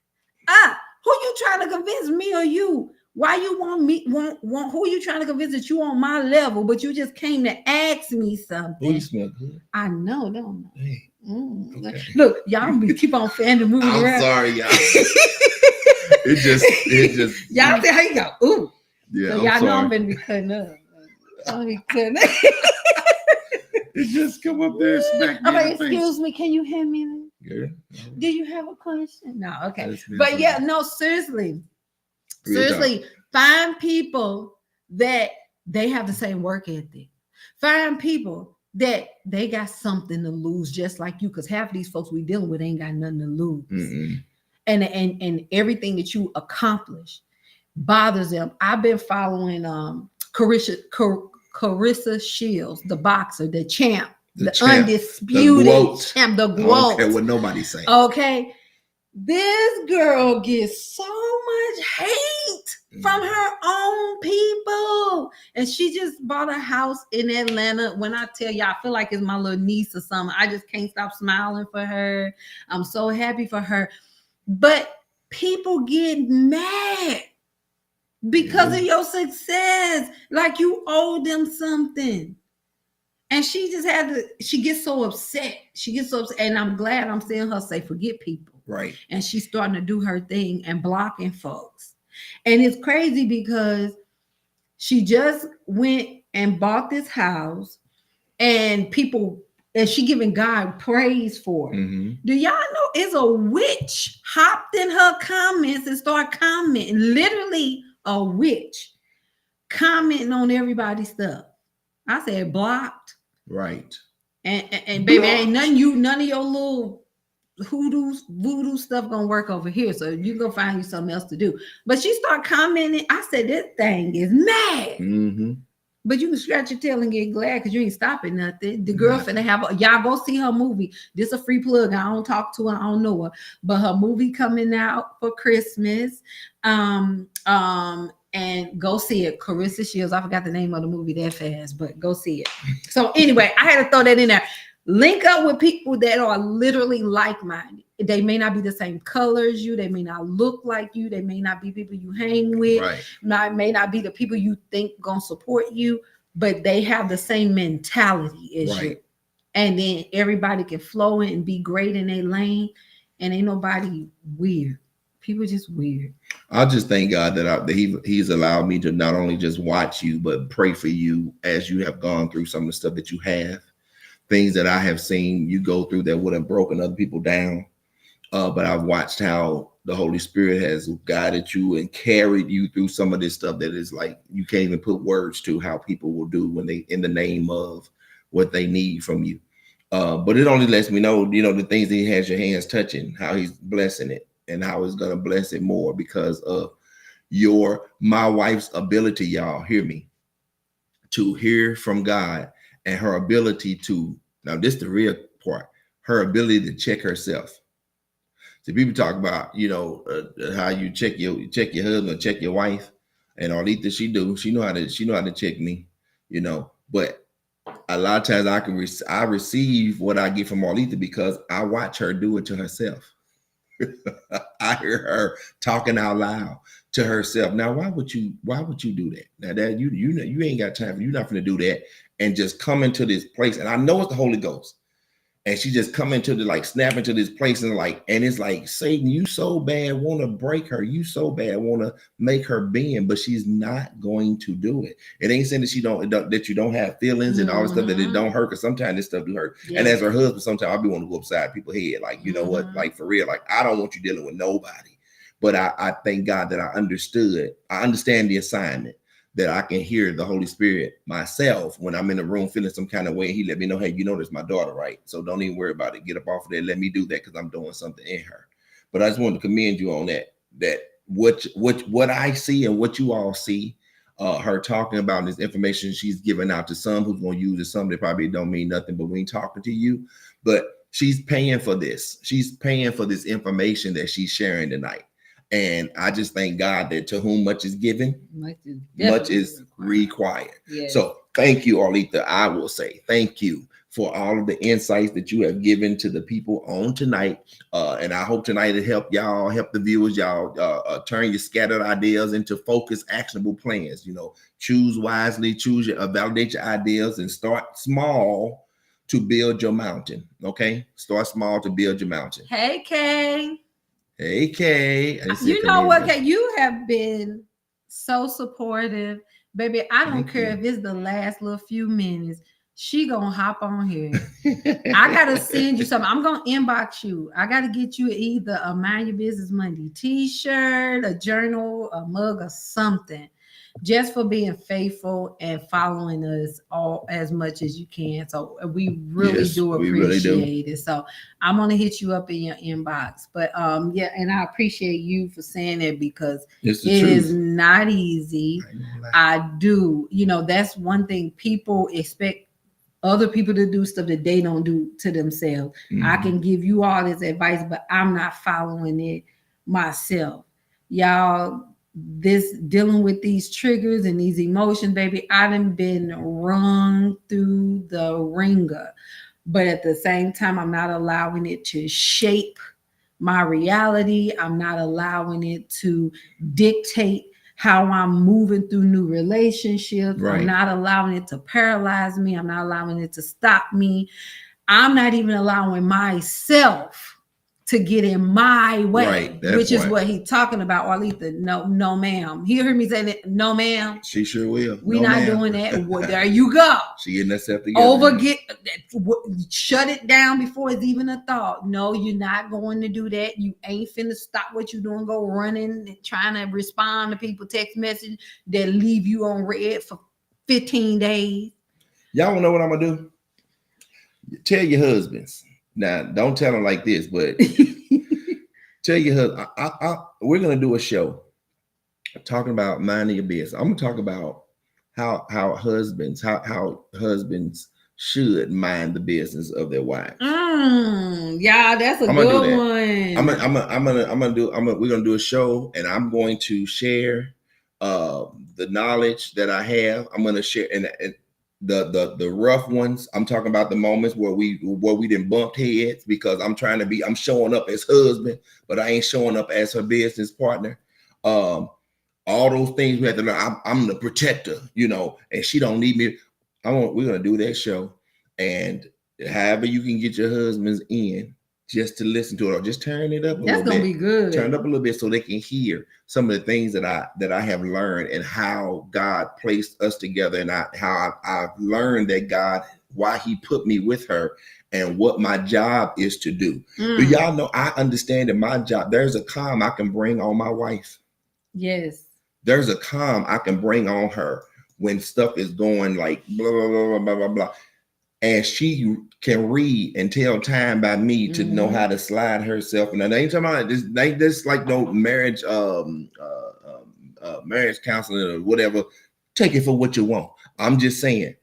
Who you trying to convince, me or you? Why you want me? Who you trying to convince that you on my level, but you just came to ask me something? Oh, you smell good. I know, don't know. Hey. Okay. Look, y'all keep on fanning moving around. I'm sorry, y'all. it just. Y'all say how you go? Ooh. Yeah, so y'all know I'm gonna be cutting up. I'll be cutting up. It just come up there and smack me. I'm like, excuse me, can you hear me? Yeah. Do you have a question? No, okay. But yeah, no, seriously. Seriously, find people that they have the same work ethic. Find people that they got something to lose just like you, because half of these folks we dealing with ain't got nothing to lose. Mm-mm. And everything that you accomplish bothers them. I've been following Carissa Shields, the boxer, the champ, the undisputed champ, the GOAT. I don't care what nobody's saying. Okay. This girl gets so much hate from her own people. And she just bought a house in Atlanta. When I tell you, I feel like it's my little niece or something. I just can't stop smiling for her. I'm so happy for her. But people get mad because of your success. Like you owe them something. And she just she gets so upset. She gets so upset. And I'm glad I'm seeing her say, forget people. Right. And she's starting to do her thing and blocking folks. And it's crazy because she just went and bought this house and she giving God praise for it. Mm-hmm. Do y'all know it's a witch hopped in her comments and started commenting, literally a witch commenting on everybody's stuff. I said blocked. Right. And baby, ain't none of your little voodoo stuff gonna work over here, so you go find you something else to do. But she started commenting. I said, this thing is mad. Mm-hmm. But you can scratch your tail and get glad because you ain't stopping nothing. The girl finna have y'all go see her movie. This a free plug. I don't talk to her, I don't know her, but her movie coming out for Christmas. And go see it. Carissa Shields. I forgot the name of the movie that fast, but go see it. So anyway, I had to throw that in there. Link up with people that are literally like-minded. They may not be the same color as you. They may not look like you. They may not be people you hang with. Right. May not be the people you think gonna support you, but they have the same mentality as you. And then everybody can flow in and be great in their lane. And ain't nobody weird. People just weird. I just thank God that he's allowed me to not only just watch you, but pray for you as you have gone through some of the stuff that you have. Things that I have seen you go through that would have broken other people down. But I've watched how the Holy Spirit has guided you and carried you through some of this stuff that is like, you can't even put words to how people will do when they, in the name of what they need from you. But it only lets me know, the things that he has your hands touching, how he's blessing it and how he's going to bless it more because of my wife's ability, y'all hear me, to hear from God and her ability to, now this is the real part, her ability to check herself. See, people talk about, how you check your husband, check your wife, and Arletha, she know how to check me, but a lot of times I receive what I get from Arletha because I watch her do it to herself. I hear her talking out loud to herself. Now, why would you do that? Now that you ain't got time, you're not going to do that and just come into this place. And I know it's the Holy Ghost. And she just come into snap into this place and it's like, Satan, you so bad want to break her. You so bad want to make her bend, but she's not going to do it. It ain't saying that that you don't have feelings and all this stuff, that it don't hurt, because sometimes this stuff do hurt. Yeah. And as her husband, sometimes I'll be wanting to go upside people's head. You know what? For real, I don't want you dealing with nobody. But I thank God that I understand the assignment, that I can hear the Holy Spirit myself when I'm in the room feeling some kind of way. He let me know, hey, that's my daughter, right? So don't even worry about it. Get up off of there. Let me do that because I'm doing something in her. But I just wanted to commend you on that what I see and what you all see, her talking about this information she's giving out to some who's going to use it, some that probably don't mean nothing, but we ain't talking to you. But she's paying for this. She's paying for this information that she's sharing tonight. And I just thank God that to whom much is given, much is required. Yes. So thank you, Arletha. I will say thank you for all of the insights that you have given to the people on tonight. And I hope tonight it help the viewers, turn your scattered ideas into focused, actionable plans. Choose wisely, validate your ideas, and start small to build your mountain. Okay? Start small to build your mountain. Hey, Kay. Hey, Kay. You know what, Kay? You have been so supportive. Baby, I don't care if it's the last little few minutes. She gonna hop on here. I gotta send you something. I'm gonna inbox you. I gotta get you either a Mind Your Business Monday t-shirt, a journal, a mug, or something. Just for being faithful and following us all as much as you can. So we really do appreciate it. So I'm gonna hit you up in your inbox. But and I appreciate you for saying it because it is not easy. I do. That's one thing people expect other people to do stuff that they don't do to themselves. I can give you all this advice, but I'm not following it myself. Y'all, this dealing with these triggers and these emotions, baby, I done been run through the ringer, but at the same time, I'm not allowing it to shape my reality. I'm not allowing it to dictate how I'm moving through new relationships. Right. I'm not allowing it to paralyze me. I'm not allowing it to stop me. I'm not even allowing myself to get in my way, which is what he's talking about, Arletha. No, ma'am. He heard me say that. No, ma'am. She sure will. We're not doing that. Well, there you go. She getting herself together. Shut it down before it's even a thought. No, you're not going to do that. You ain't finna stop what you're doing. Go running and trying to respond to people text message that leave you on red for 15 days. Y'all wanna know what I'm gonna do? Tell your husbands. Now, don't tell them like this, but tell your husband, we're going to do a show talking about minding your business. I'm going to talk about how husbands should mind the business of their wives. Yeah, that's a good one. We're gonna do a show, and I'm going to share the knowledge that I have. I'm gonna share and the rough ones. I'm talking about the moments where we didn't bump heads, because I'm showing up as husband, but I ain't showing up as her business partner. All those things we have to learn. I'm the protector, and she don't need me. We're gonna do that show, and however you can get your husbands in just to listen to it, or just turn it up a little bit. That's gonna be good. Turn it up a little bit so they can hear some of the things that I have learned, and how God placed us together, and how I've learned that why he put me with her, and what my job is to do. Do y'all know I understand that my job, there's a calm I can bring on my wife. Yes. There's a calm I can bring on her when stuff is going like blah, blah, blah, blah, blah, blah. And she can read and tell time by me to know how to slide herself. And I ain't talking about this, this like no marriage, marriage counseling or whatever. Take it for what you want. I'm just saying,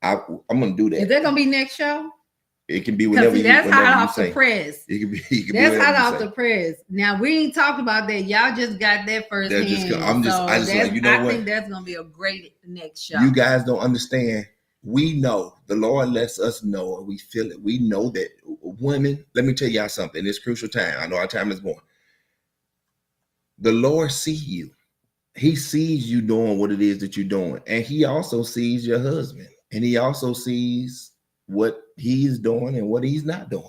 I'm gonna do that. Is that gonna be next show? It can be whatever. That's hot off the press. It can be. That's hot off the press. Now we ain't talked about that. Y'all just got that first hand. I think that's gonna be a great next show. You guys don't understand. We know the Lord lets us know, and we feel it. We know that women. Let me tell y'all something. It's crucial time. I know our time is going. The Lord sees you. He sees you doing what it is that you're doing, and He also sees your husband, and He also sees what he's doing and what he's not doing.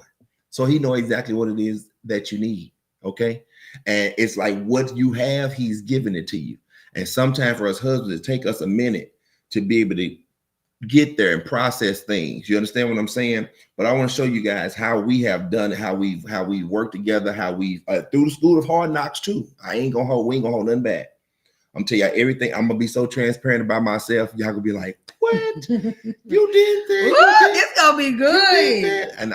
So He knows exactly what it is that you need. Okay. And it's like what you have, He's giving it to you. And sometimes for us husbands, it takes us a minute to be able to get there and process things. You understand what I'm saying? But I want to show you guys how we have done it, how we work together, how we through the school of hard knocks too. We ain't gonna hold nothing back. I'm telling you everything. I'm gonna be so transparent about myself. Y'all gonna be like, "What? You did that? It's gonna be good." And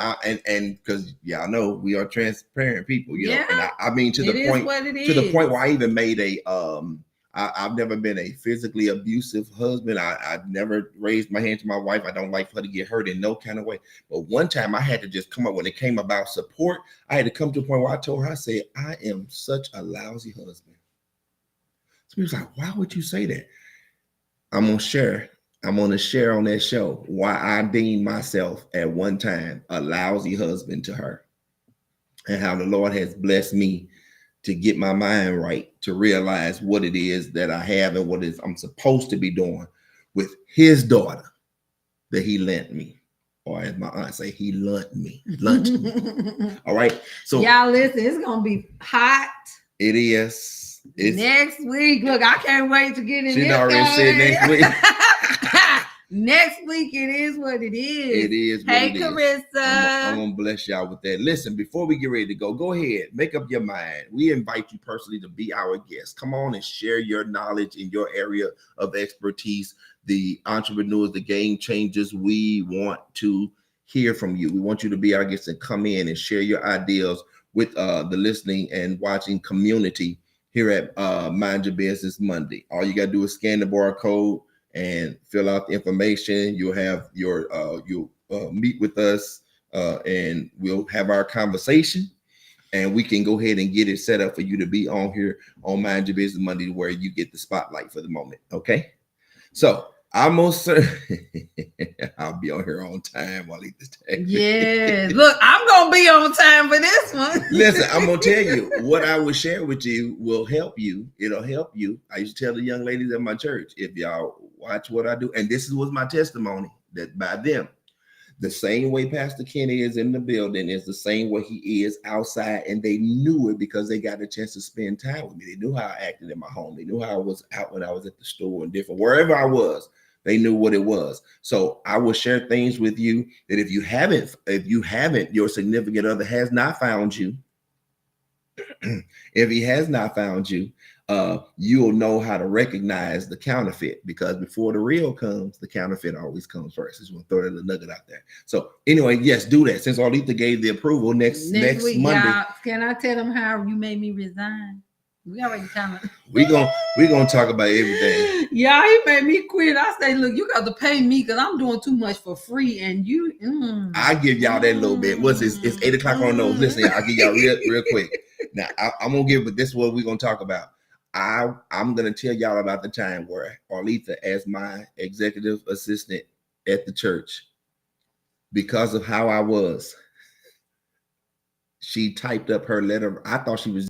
because y'all know we are transparent people, you know. And I mean to the point where I even made I've never been a physically abusive husband. I've never raised my hand to my wife. I don't like for her to get hurt in no kind of way. But one time I had to just come up when it came about support. I had to come to a point where I told her, I said, I am such a lousy husband. So he was like, why would you say that? I'm going to share on that show why I deemed myself at one time a lousy husband to her, and how the Lord has blessed me to get my mind right, to realize what it is that I have and what it is I'm supposed to be doing with His daughter that He lent me. Or as my aunt say, He lunt me. All right. So y'all listen, it's gonna be hot. It is. It's next week. Look, I can't wait to get in. She already said next week. Next week, it is what it is. It is. Hey, Carissa. I'm gonna bless y'all with that. Listen, before we get ready to go ahead, make up your mind. We invite you personally to be our guest. Come on and share your knowledge in your area of expertise. The entrepreneurs, the game changers, we want to hear from you. We want you to be our guest and come in and share your ideas with the listening and watching community here at Mind Your Business Monday. All you gotta do is scan the barcode and fill out the information. You'll have your you'll meet with us and we'll have our conversation, and we can go ahead and get it set up for you to be on here on Mind Your Business Monday, where you get the spotlight for the moment. Okay, so I'm most I'll be on here on time while I eat this tag. Yeah, look, I'm gonna be on time for this one. Listen, I'm gonna tell you what I will share with you will help you. It'll help you. I used to tell the young ladies at my church, if y'all watch what I do, and this was my testimony, that by them, the same way Pastor Kenny is in the building is the same way he is outside, and they knew it because they got a chance to spend time with me. They knew how I acted in my home. They knew how I was out when I was at the store and different, wherever I was. They knew what it was. So I will share things with you that if you haven't, your significant other has not found you. If he has not found you, you'll know how to recognize the counterfeit, because before the real comes, the counterfeit always comes first. I just want to throw that little nugget out there. So anyway, yes, do that. Since Arletha gave the approval next week, Monday. Y'all, can I tell them how you made me resign? We already kind of. we gonna talk about everything. Yeah, he made me quit. I say, look, you got to pay me because I'm doing too much for free, and you. I give y'all that little bit. What's this? It's 8 o'clock on those. Listen, I'll give y'all real quick. Now I'm gonna give, but this is what we're gonna talk about. I'm gonna tell y'all about the time where Arletha, as my executive assistant at the church, because of how I was, she typed up her letter. I thought she was